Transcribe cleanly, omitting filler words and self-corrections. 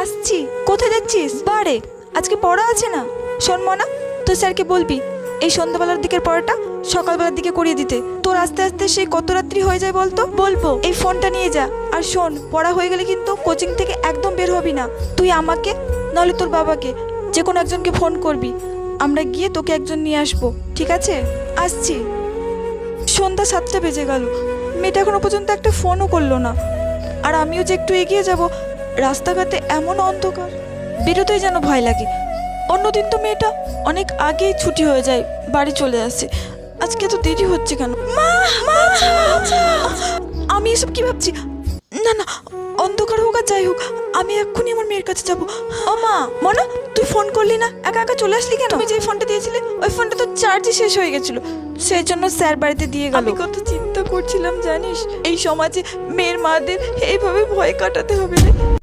আসছি। কোথায় যাচ্ছিস? বারে, আজকে পড়া আছে না। শোন মনা, তোর স্যারকে বলবি এই সন্ধ্যাবেলার দিকের পড়াটা সকালবেলার দিকে করিয়ে দিতে। তোর আস্তে আস্তে সেই কত রাত্রি হয়ে যায় বলতো। বলবো এই ফোনটা নিয়ে যা। আর শোন, পড়া হয়ে গেলে কিন্তু কোচিং থেকে একদম বের হবি না। তুই আমাকে নাহলে তোর বাবাকে যে কোনো একজনকে ফোন করবি, আমরা গিয়ে তোকে একজন নিয়ে আসবো, ঠিক আছে? আসছি। সন্ধ্যা 7টা বেজে গেল, মেয়েটা এখনো পর্যন্ত একটা ফোনও করলো না। আর আমিও যে একটু এগিয়ে যাব, রাস্তাঘাটে এমন অন্ধকার, বেরোতেই যেন ভয় লাগে। অন্যদিন তো মেয়েটা অনেক আগেই ছুটি হয়ে যায়, বাড়ি চলে আসে। আজকে তো দেরি হচ্ছে কেন? মা, মা, আমি এসব কি ভাবছি? না না, অন্ধকার হোক আর যাই হোক, আমি এক্ষুনি আমার মেয়ের কাছে যাব। ও মা, মনা, তুই ফোন করলি না, একা একা চলে আসলি কেন? তুমি যে ফোনটা দিয়েছিলে ওই ফোনটা তো চার্জই শেষ হয়ে গেছিল, সেই জন্য স্যার বাড়িতে দিয়ে গেল। আমি কত চিন্তা করছিলাম জানিস, এই সমাজে মেয়ের মাদের এইভাবে ভয় কাটাতে হবে রে।